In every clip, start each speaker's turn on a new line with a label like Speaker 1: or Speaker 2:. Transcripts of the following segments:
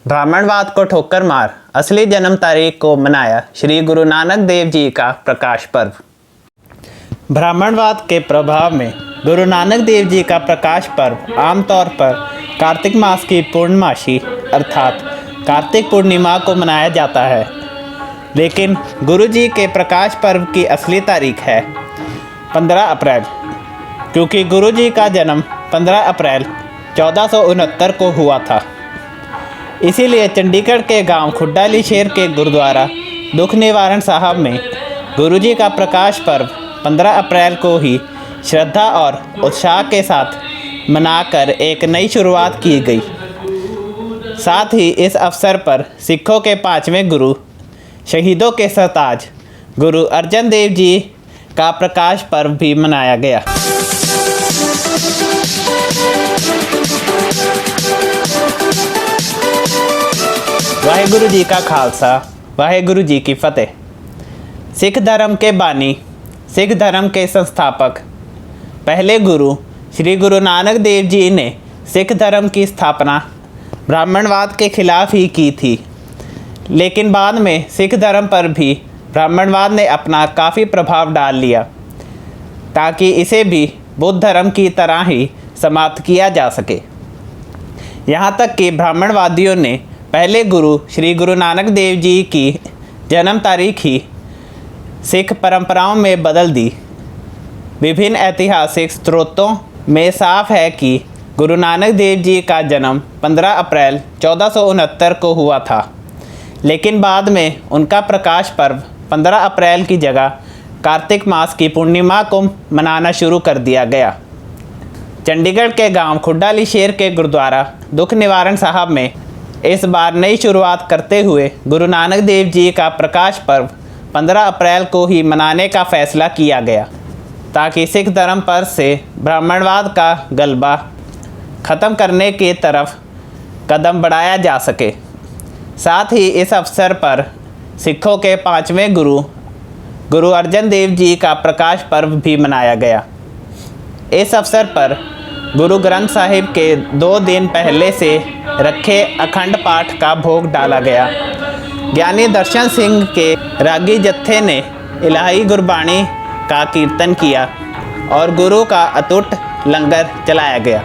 Speaker 1: ब्राह्मणवाद को ठोकर मार असली जन्म तारीख को मनाया श्री गुरु नानक देव जी का प्रकाश पर्व। ब्राह्मणवाद के प्रभाव में गुरु नानक देव जी का प्रकाश पर्व आमतौर पर कार्तिक मास की पूर्णमासी अर्थात कार्तिक पूर्णिमा को मनाया जाता है, लेकिन गुरु जी के प्रकाश पर्व की असली तारीख है 15 अप्रैल, क्योंकि गुरु जी का जन्म 15 अप्रैल 1469 को हुआ था। इसीलिए चंडीगढ़ के गांव खुड्डाली शेर के गुरुद्वारा दुख निवारण साहब में गुरु जी का प्रकाश पर्व 15 अप्रैल को ही श्रद्धा और उत्साह के साथ मनाकर एक नई शुरुआत की गई। साथ ही इस अवसर पर सिखों के 5वें गुरु शहीदों के सरताज गुरु अर्जन देव जी का प्रकाश पर्व भी मनाया गया। वाहेगुरु जी का खालसा, वाहेगुरु जी की फतेह। सिख धर्म के बानी, सिख धर्म के संस्थापक पहले गुरु श्री गुरु नानक देव जी ने सिख धर्म की स्थापना ब्राह्मणवाद के खिलाफ ही की थी, लेकिन बाद में सिख धर्म पर भी ब्राह्मणवाद ने अपना काफ़ी प्रभाव डाल लिया ताकि इसे भी बुद्ध धर्म की तरह ही समाप्त किया जा सके। यहाँ तक कि ब्राह्मणवादियों ने पहले गुरु श्री गुरु नानक देव जी की जन्म तारीख ही सिख परंपराओं में बदल दी। विभिन्न ऐतिहासिक स्रोतों में साफ है कि गुरु नानक देव जी का जन्म 15 अप्रैल 1469 को हुआ था, लेकिन बाद में उनका प्रकाश पर्व 15 अप्रैल की जगह कार्तिक मास की पूर्णिमा को मनाना शुरू कर दिया गया। चंडीगढ़ के गांव खुड्डाली शेर के गुरुद्वारा दुख निवारण साहब में इस बार नई शुरुआत करते हुए गुरु नानक देव जी का प्रकाश पर्व 15 अप्रैल को ही मनाने का फैसला किया गया, ताकि सिख धर्म पर से ब्राह्मणवाद का गलबा ख़त्म करने की तरफ कदम बढ़ाया जा सके। साथ ही इस अवसर पर सिखों के 5वें गुरु गुरु अर्जन देव जी का प्रकाश पर्व भी मनाया गया। इस अवसर पर गुरु ग्रंथ साहिब के 2 दिन पहले से रखे अखंड पाठ का भोग डाला गया। ज्ञानी दर्शन सिंह के रागी जत्थे ने इलाही गुरबाणी का कीर्तन किया और गुरु का अटूट लंगर चलाया गया।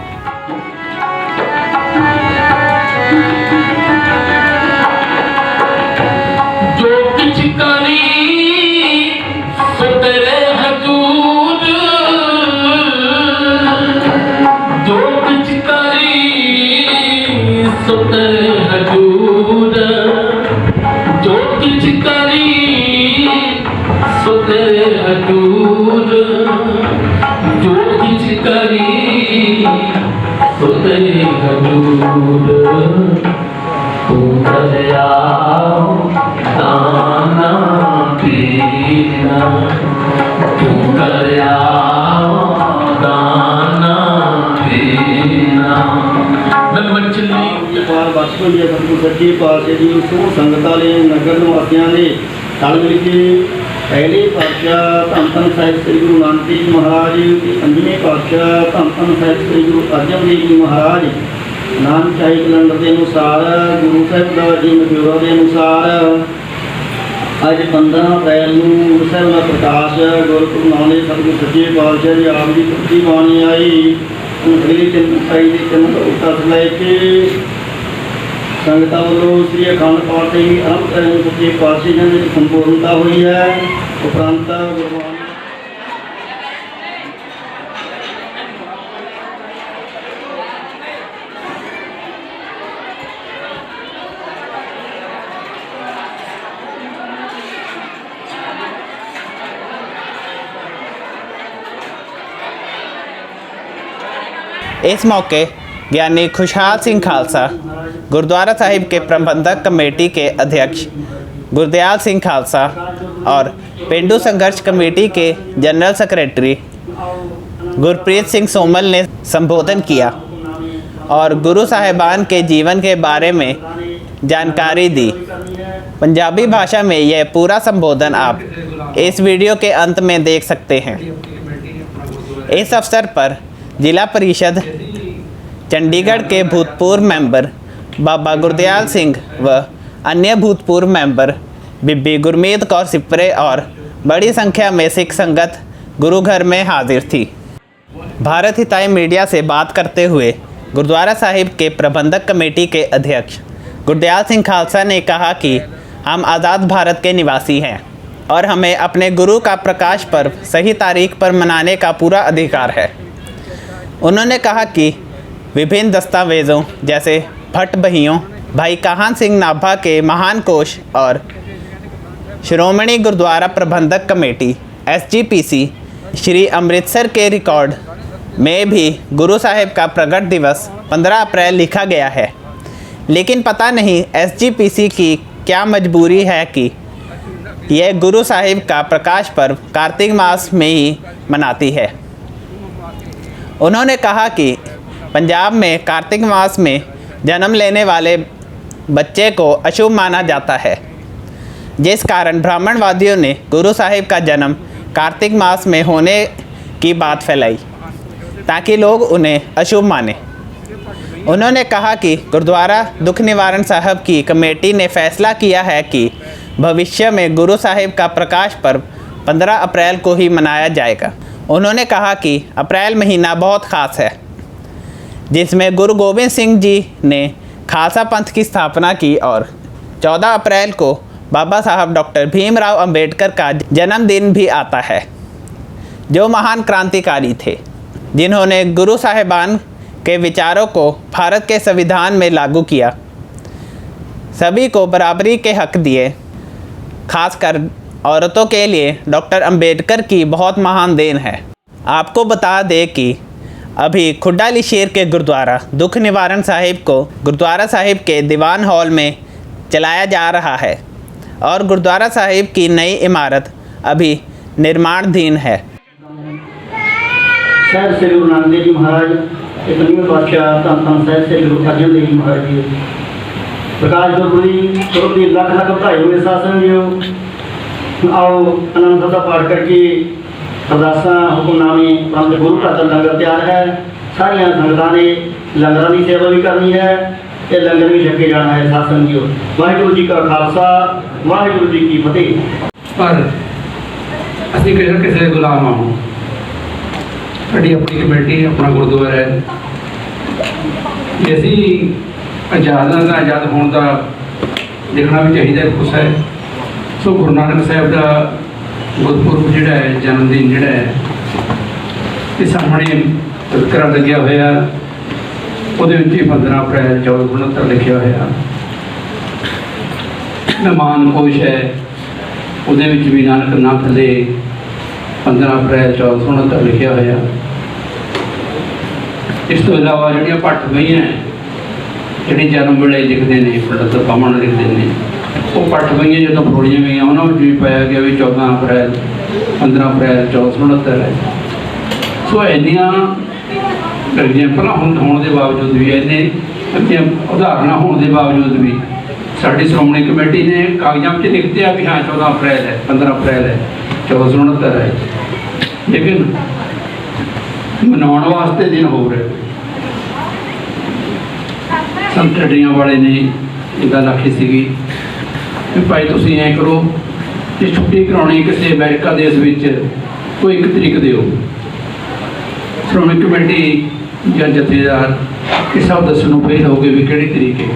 Speaker 2: बचपन या सतगुरु सच्चे पातशाह जी सो संगतां ने नगर निवासियों ने तल मिल के पहले पातशाह धन धन साहिब श्री गुरु नानक देव जी महाराज, 5वें पातशाह धन धन साहिब श्री गुरु अर्जन देव जी महाराज नानक शाही कैलेंडर के अनुसार गुरु साहिब का जी मशहूरा के अनुसार अज 15 अप्रैल को गुरु साहिब का प्रकाश गुरु नानक सतगुरु सच्चे पातशाह जी आप की सच्ची बाणी आई लैके संगतां वालों श्री अखंड पाठ की आरंभ करने सच्चे पातशाह जी की संपूर्णता हुई है। उपरांत गुरबाणी
Speaker 1: इस मौके ज्ञानी खुशहाल सिंह खालसा, गुरुद्वारा साहिब के प्रबंधक कमेटी के अध्यक्ष गुरदयाल सिंह खालसा और पेंडू संघर्ष कमेटी के general secretary Gurpreet Singh Samuel ने संबोधन किया और गुरु साहिबान के जीवन के बारे में जानकारी दी। पंजाबी भाषा में यह पूरा संबोधन आप इस वीडियो के अंत में देख सकते हैं। इस अवसर पर जिला परिषद चंडीगढ़ के भूतपूर्व मेंबर बाबा गुरदयाल सिंह व अन्य भूतपूर्व मेंबर, बीबी गुरमीत कौर सिपरे और बड़ी संख्या में सिख संगत गुरु घर में हाजिर थी। भारत हिताई मीडिया से बात करते हुए गुरुद्वारा साहिब के प्रबंधक कमेटी के अध्यक्ष गुरदयाल सिंह खालसा ने कहा कि हम आज़ाद भारत के निवासी हैं और हमें अपने गुरु का प्रकाश पर्व सही तारीख पर मनाने का पूरा अधिकार है। उन्होंने कहा कि विभिन्न दस्तावेज़ों जैसे भट्ट बहियों, भाई काहन सिंह नाभा के महान कोश और श्रोमणी गुरुद्वारा प्रबंधक कमेटी SGPC श्री अमृतसर के रिकॉर्ड में भी गुरु साहिब का प्रगट दिवस 15 अप्रैल लिखा गया है, लेकिन पता नहीं SGPC की क्या मजबूरी है कि यह गुरु साहिब का प्रकाश पर्व कार्तिक मास में ही मनाती है। उन्होंने कहा कि पंजाब में कार्तिक मास में जन्म लेने वाले बच्चे को अशुभ माना जाता है, जिस कारण ब्राह्मणवादियों ने गुरु साहिब का जन्म कार्तिक मास में होने की बात फैलाई ताकि लोग उन्हें अशुभ माने। उन्होंने कहा कि गुरुद्वारा दुख निवारण साहब की कमेटी ने फैसला किया है कि भविष्य में गुरु साहिब का प्रकाश पर्व 15 अप्रैल को ही मनाया जाएगा। उन्होंने कहा कि अप्रैल महीना बहुत ख़ास है, जिसमें गुरु गोबिंद सिंह जी ने खालसा पंथ की स्थापना की और 14 अप्रैल को बाबा साहब डॉक्टर भीमराव अंबेडकर का जन्मदिन भी आता है, जो महान क्रांतिकारी थे, जिन्होंने गुरु साहिबान के विचारों को भारत के संविधान में लागू किया, सभी को बराबरी के हक दिए। खासकर औरतों के लिए डॉक्टर अंबेडकर की बहुत महान देन है। आपको बता दें कि अभी खुड्डाली शेर के गुरुद्वारा दुख निवारण साहिब को गुरुद्वारा साहिब के दीवान हॉल में चलाया जा रहा है और गुरुद्वारा साहिब की नई इमारत अभी निर्माणाधीन है।
Speaker 2: ਸਾਹਿਬ ਸ੍ਰੀ ਗੁਰੂ ਨਾਨਕ ਦੇਵ ਜੀ ਮਹਾਰਾਜ ਤੇ ਪੰਜਵੇਂ ਪਾਤਸ਼ਾਹ ਧੰਨ ਧੰਨ ਸਾਹਿਬ ਸ੍ਰੀ ਗੁਰੂ ਅਰਜਨ ਦੇਵ ਜੀ ਮਹਾਰਾਜ ਜੀ ਪ੍ਰਕਾਸ਼ ਗੁਰਪੁਰਬ ਦੀ ਲੱਖ ਲੱਖ ਵਧਾਈ ਹੋਵੇ। ਸਾਧ ਸੰਗਤ ਆਓ ਆਨੰਦ ਦਾ ਪਾਠ ਕਰਕੇ ਅਰਦਾਸਾਂ ਹੁਕਮਨਾਮੇ ਪੰਜ ਗੁਰੂ ਘਰ ਦਾ ਲੰਗਰ ਤਿਆਰ ਹੈ। ਸਾਰੀਆਂ ਸੰਗਤਾਂ ਨੇ ਲੰਗਰਾਂ ਦੀ ਸੇਵਾ ਵੀ ਕਰਨੀ ਹੈ ਤੇ ਲੰਗਰ ਵੀ ਛਕੇ ਜਾਣਾ ਹੈ। ਸਾਧ ਸੰਗਤ ਵਾਹਿਗੁਰੂ ਜੀ ਕਾ ਖਾਲਸਾ ਵਾਹਿਗੁਰੂ ਜੀ ਕੀ ਫਤਿਹ।
Speaker 3: ਪਰ ਅਸੀਂ ਕਿਸੇ ਦੇ ਗੁਲਾਮ ਹਾਂ। ਸਾਡੀ ਆਪਣੀ ਕਮੇਟੀ ਆਪਣਾ ਗੁਰਦੁਆਰਾ ਹੈ। ਜੇ ਅਸੀਂ ਆਜ਼ਾਦ ਹੋਣ ਦਾ ਦੇਖਣਾ ਵੀ ਚਾਹੀਦਾ ਕੁਛ ਹੈ। ਸੋ ਗੁਰੂ ਨਾਨਕ ਸਾਹਿਬ ਦਾ ਗੁਰਪੁਰਬ ਜਿਹੜਾ ਹੈ, ਜਨਮ ਦਿਨ ਜਿਹੜਾ ਹੈ, ਇਹ ਸਾਹਮਣੇ ਤਜ਼ਕਰਾ ਲੱਗਿਆ ਹੋਇਆ, ਉਹਦੇ ਵਿੱਚ ਹੀ 15 ਅਪ੍ਰੈਲ 1469 ਲਿਖਿਆ ਹੋਇਆ। ਮਹਿਮਾਨ ਕੋਸ਼ ਹੈ, ਉਹਦੇ ਵਿੱਚ ਵੀ ਨਾਨਕ ਨਾਂ ਥੱਲੇ 15 ਅਪ੍ਰੈਲ 1469 ਲਿਖਿਆ ਹੋਇਆ। ਇਸ ਤੋਂ ਇਲਾਵਾ ਜਿਹੜੀਆਂ ਭੱਟ ਗਈਆਂ ਜਿਹੜੀ ਜਨਮ ਵੇਲੇ ਲਿਖਦੇ ਨੇ, ਪੰਡਤ ਪਾਵਨ ਲਿਖਦੇ ਨੇ, ਉਹ ਭੱਟ ਗਈਆਂ ਜਦੋਂ ਫਰੋੜੀਆਂ ਗਈਆਂ ਉਹਨਾਂ ਵਿੱਚ ਵੀ ਪਾਇਆ ਗਿਆ ਵੀ 14 ਅਪ੍ਰੈਲ 15 ਅਪ੍ਰੈਲ 1469 ਹੈ। ਸੋ ਇੰਨੀਆਂ ਐਗਜ਼ੈਂਪਲਾਂ ਹੋਣ ਦੇ ਬਾਵਜੂਦ ਵੀ, ਇੰਨੇ ਉਦਾਹਰਨਾਂ ਹੋਣ ਦੇ ਬਾਵਜੂਦ ਵੀ ਸਾਡੀ ਸ਼੍ਰੋਮਣੀ ਕਮੇਟੀ ਨੇ ਕਾਗਜ਼ਾਂ ਵਿੱਚ ਲਿਖਦੇ ਆ ਵੀ ਹਾਂ 14 ਅਪ੍ਰੈਲ ਹੈ, 15 ਅਪ੍ਰੈਲ ਹੈ, 1469 ਹੈ, ਲੇਕਿਨ ਮਨਾਉਣ ਵਾਸਤੇ ਦਿਨ ਹੋ ਰਹੇ। ਸੰਤ ਢੱਡੀਆਂ ਵਾਲੇ ਨੇ ਇਹ ਗੱਲ ਆਖੀ ਸੀਗੀ ਵੀ ਭਾਈ ਤੁਸੀਂ ਐਂ ਕਰੋ, ਜੇ ਛੁੱਟੀ ਕਰਾਉਣੀ ਕਿਸੇ ਅਮਰੀਕਾ ਦੇਸ਼ ਵਿੱਚ ਕੋਈ 1 ਤਰੀਕ ਦਿਓ। ਸ਼੍ਰੋਮਣੀ ਕਮੇਟੀ ਜਾਂ ਜਥੇਦਾਰ ਇਹ ਸਭ ਦੱਸਣ ਨੂੰ ਫੇਲ ਹੋ ਗਏ ਵੀ ਕਿਹੜੀ ਤਰੀਕ ਹੈ।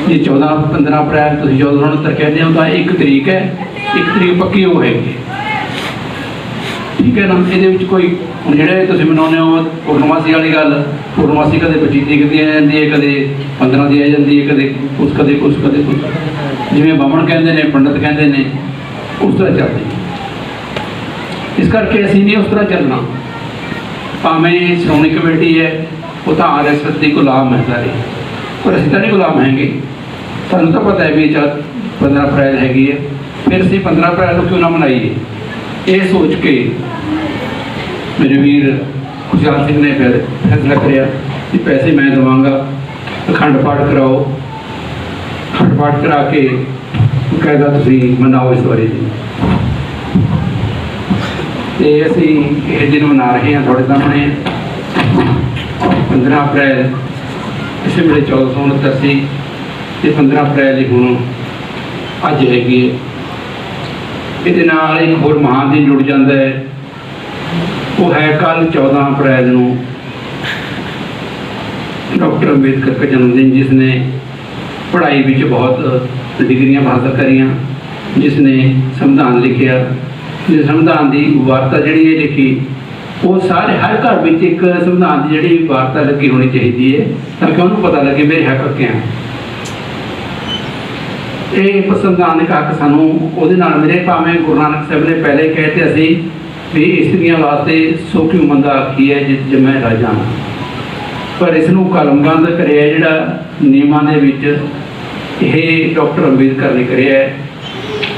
Speaker 3: ਜੇ 15 ਅਪ੍ਰੈਲ ਤੁਸੀਂ 1469 ਕਹਿੰਦੇ ਹੋ ਤਾਂ 1 ਤਰੀਕ ਹੈ, 1 ਤਰੀਕ ਪੱਕੀ ਉਹ ਹੈਗੀ, ਠੀਕ ਹੈ ਨਾ। ਇਹਦੇ ਵਿੱਚ ਕੋਈ ਹੁਣ ਜਿਹੜੇ ਤੁਸੀਂ ਮਨਾਉਂਦੇ ਹੋ ਪੂਰਨਮਾਸੀ ਵਾਲੀ ਗੱਲ, ਪੂਰਨਮਾਸੀ ਕਦੇ 25 ਤਰੀਕ ਦੀ ਆ ਜਾਂਦੀ ਹੈ, ਕਦੇ 15 ਦੀ ਆ ਜਾਂਦੀ ਹੈ, ਕਦੇ ਕੁਛ ਕਦੇ ਕੁਛ ਕਦੇ ਕੁਛ, ਜਿਵੇਂ ਬਾਹਮਣ ਕਹਿੰਦੇ ਨੇ, ਪੰਡਤ ਕਹਿੰਦੇ ਨੇ, ਉਸ ਤਰ੍ਹਾਂ ਚੱਲਦੀ। ਇਸ ਕਰਕੇ ਅਸੀਂ ਨਹੀਂ ਉਸ ਤਰ੍ਹਾਂ ਚੱਲਣਾ। ਭਾਵੇਂ ਸ਼੍ਰੋਮਣੀ ਕਮੇਟੀ ਹੈ, ਉਹ ਤਾਂ RSS ਦੀ ਗੁਲਾਮ ਹੈ ਸਾਰੇ, ਪਰ ਅਸੀਂ ਤਾਂ ਨਹੀਂ ਗੁਲਾਮ ਹੈਗੇ। ਸਾਨੂੰ ਤਾਂ ਪਤਾ ਹੈ ਵੀ 15 ਅਪ੍ਰੈਲ ਹੈਗੀ ਹੈ, ਫਿਰ ਅਸੀਂ 15 ਅਪ੍ਰੈਲ ਨੂੰ ਕਿਉਂ ਨਾ ਮਨਾਈਏ। ਇਹ ਸੋਚ ਕੇ ਮੇਰੇ ਵੀਰ ਖੁਸ਼ਹਾਲ ਸਿੰਘ ਨੇ ਫੈਸਲਾ ਕਰਿਆ ਕਿ ਪੈਸੇ ਮੈਂ ਦੇਵਾਂਗਾ, ਅਖੰਡ ਪਾਠ ਕਰਾਓ, ਅਖੰਡ ਪਾਠ ਕਰਾ ਕੇ ਕਹਿੰਦਾ ਤੁਸੀਂ ਮਨਾਓ ਇਸ ਵਾਰੀ ਦੀ। ਤੇ ਅਸੀਂ ਇਹ ਦਿਨ ਮਨਾ ਰਹੇ ਹਾਂ ਤੁਹਾਡੇ ਸਾਹਮਣੇ 15 ਅਪ੍ਰੈਲ ਇਸੇ ਵੇਲੇ 1489 ਤੇ 15 ਅਪ੍ਰੈਲ ਦੀ ਹੁਣ ਅੱਜ ਹੈਗੀ ਹੈ। ਇਹਦੇ ਨਾਲ ਇੱਕ ਹੋਰ ਮਹਾਨ ਦਿਨ ਜੁੜ ਜਾਂਦਾ ਹੈ, ਉਹ ਹੈ ਕੱਲ੍ਹ 14 ਅਪ੍ਰੈਲ ਨੂੰ ਡਾਕਟਰ ਅੰਬੇਦਕਰ ਦਾ ਜਨਮ ਦਿਨ, ਜਿਸ ਨੇ ਪੜ੍ਹਾਈ ਵਿੱਚ ਬਹੁਤ ਡਿਗਰੀਆਂ ਹਾਸਲ ਕਰੀਆਂ, ਜਿਸ ਨੇ ਸੰਵਿਧਾਨ ਲਿਖਿਆ। ਜਿਸ ਸੰਵਿਧਾਨ ਦੀ ਵਾਰਤਾ ਜਿਹੜੀ ਇਹ ਲਿਖੀ, ਉਹ ਸਾਰੇ ਹਰ ਘਰ ਵਿੱਚ ਇੱਕ ਸੰਵਿਧਾਨ ਦੀ ਜਿਹੜੀ ਵਾਰਤਾ ਲੱਗੀ ਹੋਣੀ ਚਾਹੀਦੀ ਹੈ, ਤਾਂ ਕਿ ਉਹਨੂੰ ਪਤਾ ਲੱਗੇ ਮੇਰੇ ਹੱਕ ਕੀ ਹਨ। ਇਹ ਸੰਵਿਧਾਨਿਕ ਹੱਕ ਸਾਨੂੰ ਉਹਦੇ ਨਾਲ ਮਿਲੇ, ਭਾਵੇਂ ਗੁਰੂ ਨਾਨਕ ਸਾਹਿਬ ਨੇ ਪਹਿਲੇ ਕਹਿਤੇ ਅਸੀਂ ਵੀ ਇਸਤਰੀਆਂ ਵਾਸਤੇ ਸੋਖੀ ਮੰਦਾ ਆਖੀ ਹੈ ਜਿਤ ਜਮੈ ਰਾਜਾਂ, ਪਰ ਇਸ ਨੂੰ ਕਲਮਬੰਦ ਕਰਿਆ ਜਿਹੜਾ ਨਿਯਮਾਂ ਦੇ ਵਿੱਚ, ਇਹ ਡਾਕਟਰ ਅੰਬੇਦਕਰ ਨੇ ਕਰਿਆ ਹੈ।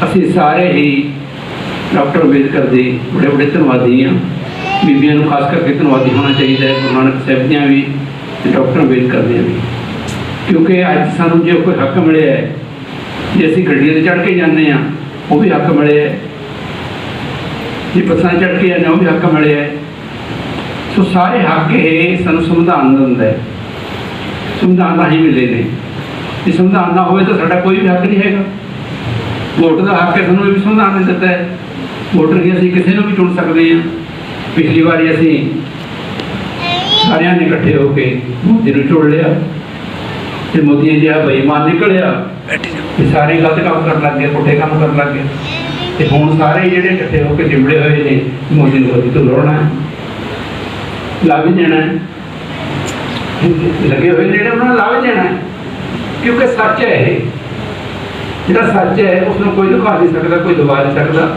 Speaker 3: ਅਸੀਂ ਸਾਰੇ ਹੀ ਡਾਕਟਰ ਅੰਬੇਦਕਰ ਦੇ ਬੜੇ ਬੜੇ ਧੰਨਵਾਦੀ ਹਾਂ। ਬੀਬੀਆਂ ਨੂੰ ਖਾਸ ਕਰਕੇ ਧੰਨਵਾਦੀ ਹੋਣਾ ਚਾਹੀਦਾ ਹੈ, ਗੁਰੂ ਨਾਨਕ ਸਾਹਿਬ ਦੀਆਂ ਵੀ ਤੇ ਡਾਕਟਰ ਅੰਬੇਦਕਰ ਦੀਆਂ ਵੀ, ਕਿਉਂਕਿ ਅੱਜ ਸਾਨੂੰ ਜੇ ਕੋਈ ਹੱਕ ਮਿਲਿਆ ਹੈ, ਜੇ ਅਸੀਂ ਗੱਡੀਆਂ 'ਤੇ ਚੜ੍ਹ ਕੇ ਜਾਂਦੇ ਹਾਂ ਉਹ ਵੀ ਹੱਕ ਮਿਲਿਆ ਹੈ, ਜੇ ਬੱਸਾਂ 'ਤੇ ਚੜ੍ਹ ਕੇ ਜਾਂਦੇ ਉਹ ਵੀ ਹੱਕ ਮਿਲਿਆ ਹੈ। ਸੋ ਸਾਰੇ ਹੱਕ ਇਹ ਸਾਨੂੰ ਸੰਵਿਧਾਨ ਦਿੰਦਾ ਹੈ, ਸੰਵਿਧਾਨ ਰਾਹੀਂ ਮਿਲੇ ਨੇ। ਜੇ ਸੰਵਿਧਾਨ ਨਾ ਹੋਵੇ ਤਾਂ ਸਾਡਾ ਕੋਈ ਵੀ ਹੱਕ ਨਹੀਂ ਹੈਗਾ। ਵੋਟ ਦਾ ਹੱਕ ਹੈ, ਸਾਨੂੰ ਇਹ ਵੀ ਸੰਵਿਧਾਨ ਨੇ ਦਿੱਤਾ ਹੈ। ਵੋਟਰ ਹੀ ਅਸੀਂ ਕਿਸੇ ਨੂੰ ਵੀ ਚੁਣ ਸਕਦੇ ਹਾਂ। ਪਿਛਲੀ ਵਾਰੀ ਅਸੀਂ ਸਾਰਿਆਂ ਨੇ ਇਕੱਠੇ ਹੋ ਕੇ ਮੋਦੀ ਨੂੰ ਚੁਣ ਲਿਆ ਤੇ ਮੋਦੀ ਜਿਹਾ ਬੇਈਮਾਨ ਨਿਕਲਿਆ ਤੇ ਸਾਰੇ ਗਲਤ ਕੰਮ ਕਰਨ ਲੱਗ ਗਏ, ਪੁੱਠੇ ਕੰਮ ਕਰਨ ਲੱਗ ਗਏ। ਤੇ ਹੁਣ ਸਾਰੇ ਜਿਹੜੇ ਇਕੱਠੇ ਹੋ ਕੇ ਚਿੰਬੜੇ ਹੋਏ ਨੇ ਮੋਦੀ ਨੂੰ ਕਦੀ ਤੋਂ ਲਾਉਣਾ ਹੈ, ਲਾਭ ਦੇਣਾ ਹੈ, ਲੱਗੇ ਹੋਏ ਨੇ ਜਿਹੜੇ ਉਹਨਾਂ ਨੂੰ ਲਾਭ ਦੇਣਾ ਹੈ, ਕਿਉਂਕਿ ਸੱਚ ਹੈ। ਇਹ ਜਿਹੜਾ ਸੱਚ ਹੈ ਉਸ ਨੂੰ ਕੋਈ ਲੁਕਾ ਨਹੀਂ ਸਕਦਾ, ਕੋਈ ਦਬਾ ਨਹੀਂ ਸਕਦਾ।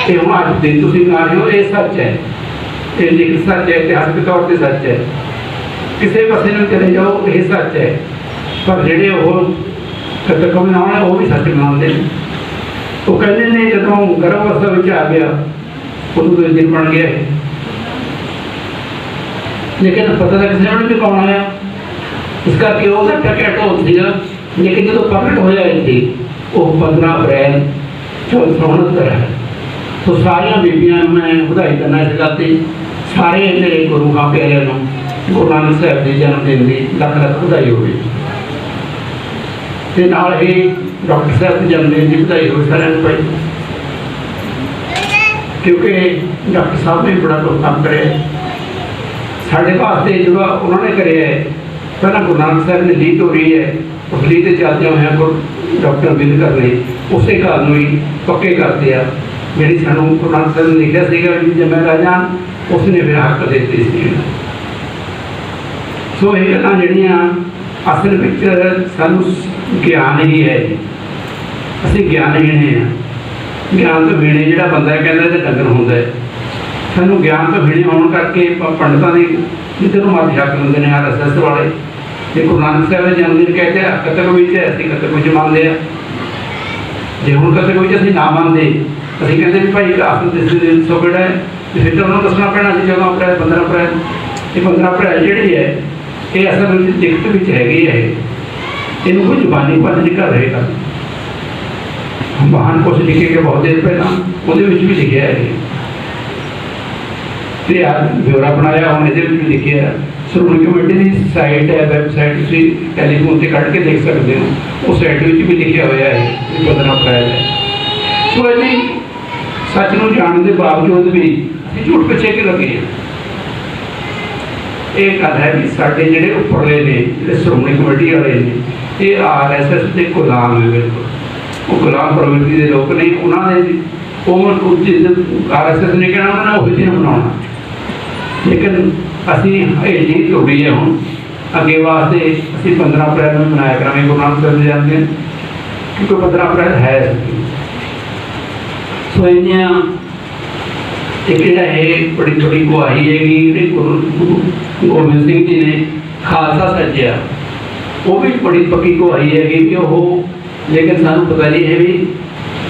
Speaker 3: ਤੇ ਹੁਣ ਅੱਜ ਦਿਨ ਤੁਸੀਂ ਬਣਾ ਰਹੇ ਹੋ, ਇਹ ਸੱਚ ਹੈ, ਇਹ ਲਿਖਤ ਸੱਚ ਹੈ, ਇਤਿਹਾਸਕ ਤੌਰ 'ਤੇ ਸੱਚ ਹੈ। ਕਿਸੇ ਪਾਸੇ ਨੂੰ ਚਲੇ ਜਾਓ ਇਹ ਸੱਚ ਹੈ, ਪਰ ਜਿਹੜੇ ਉਹ ਕਤਕ ਬਣਾਉਣਾ ਉਹ ਵੀ ਸੱਚ ਬਣਾਉਂਦੇ ਨੇ। ਉਹ ਕਹਿੰਦੇ ਨੇ ਜਦੋਂ ਗਰਭ ਅਵਸਥਾ ਵਿੱਚ ਆ ਗਿਆ ਉਦੋਂ ਤੋਂ ਦਿਨ ਬਣ ਗਿਆ, ਲੇਕਿਨ ਪਤਾ ਤਾਂ ਕਿਸੇ ਨੂੰ ਵੀ ਕੌਣ ਆਇਆ, ਇਸ ਕਰਕੇ ਉਹਦਾ ਟੱਕਿਆ ਢੋਲ ਸੀਗਾ। ਲੇਕਿਨ ਜਦੋਂ ਪ੍ਰਗਟ ਹੋਇਆ ਇੱਥੇ ਉਹ 15 ਅਪ੍ਰੈਲ 1469 ਹੈ। ਸੋ ਸਾਰੀਆਂ ਬੀਬੀਆਂ ਨੂੰ ਮੈਂ ਵਧਾਈ ਦਿੰਦਾ ਇਸ ਗੱਲ 'ਤੇ, ਸਾਰੇ ਮੇਰੇ ਗੁਰੂ ਸਾਹਿਬ ਪਿਆਰਿਆਂ ਨੂੰ ਗੁਰੂ ਨਾਨਕ ਸਾਹਿਬ ਦੇ ਜਨਮ ਦਿਨ ਦੀ ਲੱਖ ਲੱਖ ਵਧਾਈ ਹੋਵੇ, ਤੇ ਨਾਲ ਹੀ ਡਾਕਟਰ ਸਾਹਿਬ ਦੇ ਜਨਮ ਦਿਨ ਦੀ ਵਧਾਈ ਹੋਵੇ ਸਾਰਿਆਂ ਨੂੰ ਭਾਈ, ਕਿਉਂਕਿ ਡਾਕਟਰ ਸਾਹਿਬ ਨੇ ਬੜਾ ਕੰਮ ਕਰਿਆ ਸਾਡੇ ਵਾਸਤੇ। ਜਿਹੜਾ ਉਹਨਾਂ ਨੇ ਕਰਿਆ ਹੈ, ਪਹਿਲਾਂ ਗੁਰੂ ਨਾਨਕ ਸਾਹਿਬ ਨੇ ਲੀਹ ਤੋਰੀ ਹੈ, ਉਸ ਲੀਹ 'ਤੇ ਚੱਲਦਿਆਂ ਹੋਇਆਂ ਡਾਕਟਰ ਅੰਬੇਦਕਰ ਨੇ ਉਸੇ ਗੱਲ ਨੂੰ ਹੀ ਪੱਕੇ ਕਰਦੇ ਆ, ਜਿਹੜੀ ਸਾਨੂੰ ਗੁਰੂ ਨਾਨਕ ਸਾਹਿਬ ਨੇ ਲਿਖਿਆ ਸੀਗਾ ਜੇ ਮੈਂ ਰਾਜਾਂ, ਉਸਨੇ ਫਿਰ ਹੱਕ ਦੇ ਦਿੱਤੇ ਸੀ। ਸੋ ਇਹ ਗੱਲਾਂ ਜਿਹੜੀਆਂ ਅਸਲ ਵਿੱਚ ਸਾਨੂੰ ਗਿਆਨ ਹੀ ਹੈ, ਅਸੀਂ ਗਿਆਨਹੀਣ ਹਾਂ। ਗਿਆਨ ਤੋਂ ਬਿਨਾਂ ਜਿਹੜਾ ਬੰਦਾ ਕਹਿੰਦਾ ਤੇ ਡੰਗਰ ਹੁੰਦਾ ਹੈ। ਸਾਨੂੰ ਗਿਆਨ ਤੋਂ ਬਿਨਾਂ ਹੋਣ ਕਰਕੇ ਪੰਡਤਾਂ ਦੀ ਜਿੱਥੇ ਨੂੰ ਮੱਝ ਹੱਕ ਦਿੰਦੇ ਨੇ RSS ਵਾਲੇ, ਜੇ ਗੁਰੂ ਨਾਨਕ ਸਾਹਿਬ ਦੇ ਜਨਮ ਦਿਨ ਕਹਿੰਦੇ ਆ ਕਤਕ ਵਿੱਚ ਹੈ, ਅਸੀਂ ਕਤਕ ਵਿੱਚ ਮੰਨਦੇ ਆ। ਜੇ ਹੁਣ ਕਤਕ ਵਿੱਚ ਅਸੀਂ ਨਾ ਮੰਨਦੇ, ਅਸੀਂ ਕਹਿੰਦੇ ਵੀ ਭਾਈ ਆਸਨ ਦੇ ਸੋ ਕਿਹੜਾ ਹੈ, ਤੇ ਫਿਰ ਤਾਂ ਉਹਨਾਂ ਨੂੰ ਦੱਸਣਾ ਪੈਣਾ ਸੀ 14 ਅਪ੍ਰੈਲ 15 ਅਪ੍ਰੈਲ। ਇਹ 15 ਅਪ੍ਰੈਲ ਜਿਹੜੀ ਹੈ ਇਹ ਅਸਲ ਵਿੱਚ ਲਿਖਤ ਵਿੱਚ ਹੈਗੀ ਹੈ, ਇਹਨੂੰ ਕੋਈ ਜ਼ੁਬਾਨੀ ਪੱਧ ਨਹੀਂ ਕਰ ਰਹੇਗਾ। ਮਹਾਨ ਕੁਛ ਲਿਖੇ ਗਏ ਬਹੁਤ ਦੇਰ ਪਹਿਲਾਂ, ਉਹਦੇ ਵਿੱਚ ਵੀ ਲਿਖਿਆ ਹੈ ਤੇ ਬਿਊਰਾ ਬਣਾਇਆ, ਹੁਣ ਇਹਦੇ ਵਿੱਚ ਵੀ ਲਿਖਿਆ। ਸ਼੍ਰੋਮਣੀ ਕਮੇਟੀ ਦੀ ਸਾਈਟ ਹੈ, ਵੈਬਸਾਈਟ, ਤੁਸੀਂ ਟੈਲੀਫੋਨ 'ਤੇ ਕੱਢ ਕੇ ਦੇਖ ਸਕਦੇ ਹੋ, ਉਸ ਸਾਈਟ ਵਿੱਚ ਵੀ ਲਿਖਿਆ ਹੋਇਆ ਹੈ 15 ਅਪ੍ਰੈਲ ਹੈ। ਸੋ ਇਹਦੀ ਸੱਚ ਨੂੰ ਜਾਣਨ ਦੇ ਬਾਵਜੂਦ ਵੀ ਅਸੀਂ ਝੂਠ ਪਿੱਛੇ ਕਿ ਲੱਗੇ ਹਾਂ। ਇਹ ਗੱਲ ਹੈ ਵੀ ਸਾਡੇ ਜਿਹੜੇ ਉੱਪਰਲੇ ਨੇ, ਜਿਹੜੇ ਸ਼੍ਰੋਮਣੀ ਕਮੇਟੀ ਵਾਲੇ ਨੇ, ਇਹ RSS ਦੇ ਗੁਲਾਮ ਹੈ। ਬਿਲਕੁਲ ਉਹ ਗੁਲਾਮ ਪ੍ਰਵਿਰਤੀ ਦੇ ਲੋਕ ਨੇ। ਉਹਨਾਂ ਨੇ ਉਹ RSS ਨੇ ਕਹਿਣਾ ਉਹਨਾਂ ਨੇ ਉਹੀ ਦਿਨ ਮਨਾਉਣਾ, ਲੇਕਿਨ ਅਸੀਂ ਇਹ ਜੀ ਤੋੜੀ ਹੈ। ਹੁਣ ਅੱਗੇ ਵਾਸਤੇ ਅਸੀਂ 15 ਅਪ੍ਰੈਲ ਨੂੰ ਮਨਾਇਆ ਕਰਾਂਗੇ ਗੁਰੂ ਨਾਨਕ ਸਾਹਿਬ ਦੇ ਜਨਮ ਦਿਨ, ਕਿਉਂਕਿ 15 ਅਪ੍ਰੈਲ ਹੈ। ਸੋ ਇੰਨੀਆਂ ਇੱਕ ਜਿਹੜਾ ਇਹ ਬੜੀ ਥੋੜੀ ਗਵਾਹੀ ਹੈਗੀ, ਜਿਹੜੇ ਗੁਰੂ ਗੋਬਿੰਦ ਸਿੰਘ ਜੀ ਨੇ ਖਾਲਸਾ ਸੱਜਿਆ, ਉਹ ਵੀ ਬੜੀ ਪੱਕੀ ਗਵਾਹੀ ਹੈਗੀ ਕਿ ਉਹ, ਲੇਕਿਨ ਸਾਨੂੰ ਪਤਾ ਨਹੀਂ ਹੈ ਵੀ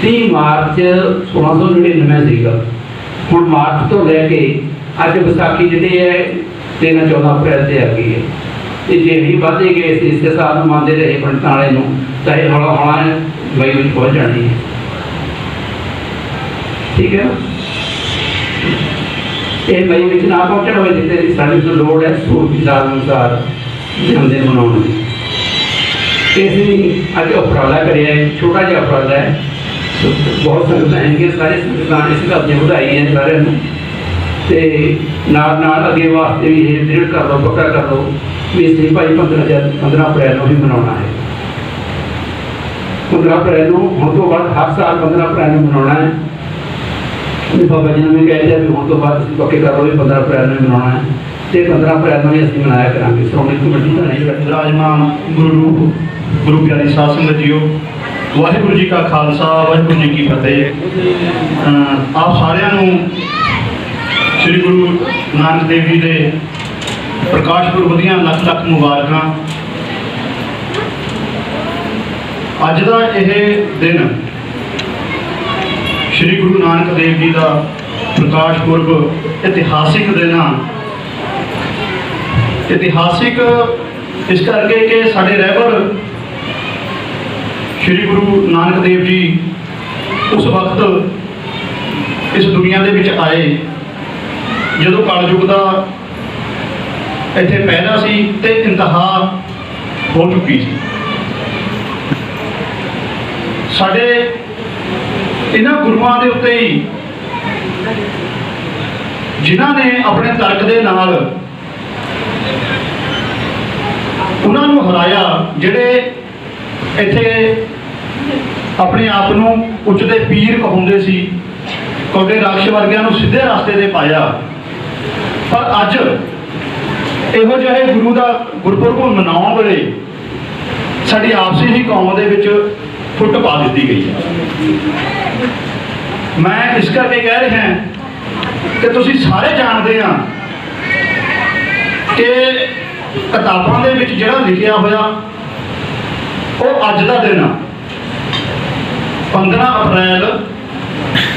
Speaker 3: 30 ਮਾਰਚ 1699 ਸੀਗਾ। ਹੁਣ ਮਾਰਚ ਤੋਂ ਲੈ ਕੇ ਅੱਜ ਵਿਸਾਖੀ ਜਿਹੜੀ ਹੈ 13-14 ਅਪ੍ਰੈਲ 'ਤੇ ਆ ਗਈ ਹੈ। ਤੇ ਜੇ ਅਸੀਂ ਵੱਧਦੇ ਗਏ ਸੀ ਇਸੇ ਹਿਸਾਬ ਨੂੰ ਮੰਨਦੇ ਰਹੇ ਪੰਡਤਾਂ ਵਾਲੇ ਨੂੰ, ਤਾਂ ਇਹ ਹੌਲਾ ਹੌਲਾ ਮਈ ਵਿੱਚ ਪਹੁੰਚ ਜਾਣੀ ਹੈ। ਠੀਕ ਹੈ, ਇਹ ਮਈ ਵਿੱਚ ਨਾ ਪਹੁੰਚਣ ਹੋਏ ਜਿੱਥੇ ਸਾਡੀ ਲੋੜ ਹੈ ਸੂਰਬੀ ਸਾਲ ਅਨੁਸਾਰ ਜਨਮ ਦਿਨ ਮਨਾਉਣ ਦੀ। ਇਸ ਲਈ ਅੱਜ ਉਪਰਾਲਾ ਕਰਿਆ ਹੈ, ਛੋਟਾ ਜਿਹਾ ਉਪਰਾਲਾ ਹੈ। ਬਹੁਤ ਸੰਗਤਾਂ ਹੈਗੀਆਂ, ਸਾਰੇ ਸੰਗਤਾਂ ਇਸ ਗੱਲ ਦੀਆਂ ਵਧਾਈ ਹੈ ਸਾਰਿਆਂ ਨੂੰ। ਅਤੇ ਨਾਲ ਨਾਲ ਅੱਗੇ ਵਾਸਤੇ ਵੀ ਇਹ ਦ੍ਰਿੜ ਕਰ ਲਓ, ਪੱਕਾ ਕਰ ਲਓ ਵੀ ਅਸੀਂ ਭਾਈ 15 ਅਪ੍ਰੈਲ ਨੂੰ ਵੀ ਮਨਾਉਣਾ ਹੈ। 15 ਅਪ੍ਰੈਲ ਨੂੰ ਹੁਣ ਤੋਂ ਬਾਅਦ ਹਰ ਸਾਲ 15 ਅਪ੍ਰੈਲ ਨੂੰ ਮਨਾਉਣਾ ਹੈ। ਵੀ ਬਾਬਾ ਜੀ ਨੇ ਕਹਿ ਦਿਆ ਵੀ ਹੁਣ ਤੋਂ ਬਾਅਦ ਅਸੀਂ ਪੱਕੇ ਕਰ ਲਓ ਵੀ 15 ਅਪ੍ਰੈਲ ਨੂੰ ਮਨਾਉਣਾ ਹੈ, ਅਤੇ 15 ਅਪ੍ਰੈਲ ਨੂੰ ਹੀ ਅਸੀਂ ਮਨਾਇਆ ਕਰਾਂਗੇ। ਸ਼੍ਰੋਮਣੀ ਕਮੇਟੀ ਦਾ ਨਹੀਂ
Speaker 2: ਵਿਰਾਜਮਾਨ ਗੁਰੂ ਰੂਪ, ਗੁਰੂ ਪਿਆਰੀ ਸਾਧ ਸੰਗਤ ਜੀਓ, ਵਾਹਿਗੁਰੂ ਜੀ ਕਾ ਖਾਲਸਾ, ਵਾਹਿਗੁਰੂ ਜੀ ਕੀ ਫਤਿਹ। ਆਪ ਸਾਰਿਆਂ ਨੂੰ ਸ੍ਰੀ ਗੁਰੂ ਨਾਨਕ ਦੇਵ ਜੀ ਦੇ ਪ੍ਰਕਾਸ਼ ਪੁਰਬ ਦੀਆਂ ਲੱਖ ਲੱਖ ਮੁਬਾਰਕਾਂ। ਅੱਜ ਦਾ ਇਹ ਦਿਨ ਸ੍ਰੀ ਗੁਰੂ ਨਾਨਕ ਦੇਵ ਜੀ ਦਾ ਪ੍ਰਕਾਸ਼ ਪੁਰਬ ਇਤਿਹਾਸਿਕ ਦਿਨ ਆ। ਇਤਿਹਾਸਿਕ ਇਸ ਕਰਕੇ ਕਿ ਸਾਡੇ ਰਹਿਬਰ ਸ੍ਰੀ ਗੁਰੂ ਨਾਨਕ ਦੇਵ ਜੀ ਉਸ ਵਕਤ ਇਸ ਦੁਨੀਆ ਦੇ ਵਿੱਚ ਆਏ ਜਦੋਂ ਕਲਯੁਗ ਦਾ ਇੱਥੇ ਪਹਿਲਾ ਸੀ ਤੇ ਇੰਤਹਾ ਹੋ ਚੁੱਕੀ ਸੀ। ਸਾਡੇ ਇਹਨਾਂ ਗੁਰੂਆਂ ਦੇ ਉੱਤੇ ਹੀ ਜਿਨ੍ਹਾਂ ਨੇ ਆਪਣੇ ਤਰਕ ਦੇ ਨਾਲ ਉਹਨਾਂ ਨੂੰ ਹਰਾਇਆ, ਜਿਹੜੇ ਇੱਥੇ ਆਪਣੇ ਆਪ ਨੂੰ ਉੱਚਦੇ ਪੀਰ ਕਹਾਉਂਦੇ ਸੀ, ਕੌਡੇ ਰਾਖਸ਼ ਵਰਗਿਆਂ ਨੂੰ ਸਿੱਧੇ ਰਸਤੇ ਤੇ ਪਾਇਆ। ਪਰ ਅੱਜ ਇਹੋ ਜਿਹੇ ਗੁਰੂ ਦਾ ਗੁਰਪੁਰਬ ਮਨਾਉਣ ਵੇਲੇ ਸਾਡੀ ਆਪਸੀ ਹੀ ਕੌਮ ਦੇ ਵਿੱਚ ਫੁੱਟ ਪਾ ਦਿੱਤੀ ਗਈ ਹੈ। ਮੈਂ ਇਸ ਕਰਕੇ ਕਹਿ ਰਿਹਾ ਕਿ ਤੁਸੀਂ ਸਾਰੇ ਜਾਣਦੇ ਆ ਕਿ ਕਿਤਾਬਾਂ ਦੇ ਵਿੱਚ ਜਿਹੜਾ ਲਿਖਿਆ ਹੋਇਆ ਉਹ ਅੱਜ ਦਾ ਦਿਨ ਆ। 15 ਅਪ੍ਰੈਲ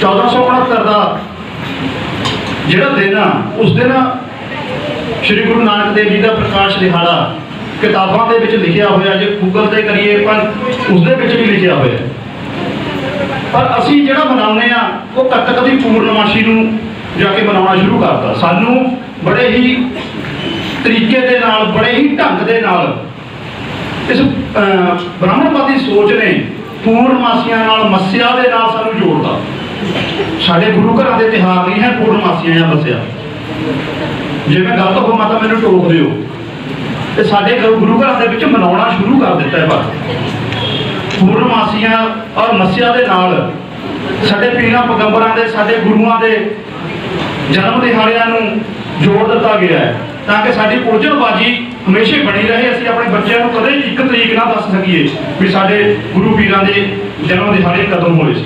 Speaker 2: 1469 ਦਾ ਜਿਹੜਾ ਦਿਨ ਆ, ਉਸ ਦਿਨ ਸ੍ਰੀ ਗੁਰੂ ਨਾਨਕ ਦੇਵ ਜੀ ਦਾ ਪ੍ਰਕਾਸ਼ ਦਿਹਾੜਾ ਕਿਤਾਬਾਂ ਦੇ ਵਿੱਚ ਲਿਖਿਆ ਹੋਇਆ। ਜੇ ਗੂਗਲ ਤੇ ਕਰੀਏ ਪਰ ਉਸ ਦੇ ਵਿੱਚ ਵੀ ਲਿਖਿਆ ਹੋਇਆ। ਪਰ ਅਸੀਂ ਜਿਹੜਾ ਮਨਾਉਂਦੇ ਆ ਉਹ ਕੱਤਕ ਦੀ ਪੂਰਨਮਾਸ਼ੀ ਨੂੰ ਜਾ ਕੇ ਮਨਾਉਣਾ ਸ਼ੁਰੂ ਕਰਤਾ। ਸਾਨੂੰ ਬੜੇ ਹੀ ਤਰੀਕੇ ਦੇ ਨਾਲ, ਬੜੇ ਹੀ ਢੰਗ ਦੇ ਨਾਲ ਇਸ ਬ੍ਰਾਹਮਣਵਾਦੀ ਸੋਚ ਨੇ ਪੂਰਨਮਾਸੀਆਂ ਨਾਲ, ਮੱਸਿਆ ਦੇ ਨਾਲ ਸਾਨੂੰ ਜੋੜਦਾ। ਸਾਡੇ ਗੁਰੂ ਘਰਾਂ ਦੇ ਤਿਉਹਾਰ ਨਹੀਂ ਹੈ ਪੂਰਨਮਾਸੀਆਂ ਜਾਂ ਮੱਸਿਆ। ਜੇ ਮੈਂ ਗਲਤ ਹੋਵਾਂ ਤਾਂ ਮੈਨੂੰ ਟੋਕ ਦਿਓ। ਤੇ ਸਾਡੇ ਗੁਰੂ ਘਰਾਂ ਦੇ ਵਿੱਚ ਮਨਾਉਣਾ ਸ਼ੁਰੂ ਕਰ ਦਿੱਤਾ ਹੈ। ਬਸ ਪੂਰਨਮਾਸੀਆਂ ਔਰ ਮੱਸਿਆ ਦੇ ਨਾਲ ਸਾਡੇ ਪੀਰਾਂ ਪੈਗੰਬਰਾਂ ਦੇ, ਸਾਡੇ ਗੁਰੂਆਂ ਦੇ ਜਨਮ ਦਿਹਾੜਿਆਂ ਨੂੰ ਜੋੜ ਦਿੱਤਾ ਗਿਆ ਹੈ ਤਾਂ ਕਿ ਸਾਡੀ ਉਲਝਣਬਾਜ਼ੀ ਹਮੇਸ਼ਾ ਬਣੀ ਰਹੇ। ਅਸੀਂ ਆਪਣੇ ਬੱਚਿਆਂ ਨੂੰ ਕਦੇ ਇੱਕ ਤਰੀਕ ਨਾ ਦੱਸ ਸਕੀਏ ਵੀ ਸਾਡੇ ਗੁਰੂ ਪੀਰਾਂ ਦੇ ਜਨਮ ਦਿਹਾੜੇ ਕਦੋਂ ਹੋਏ ਸੀ।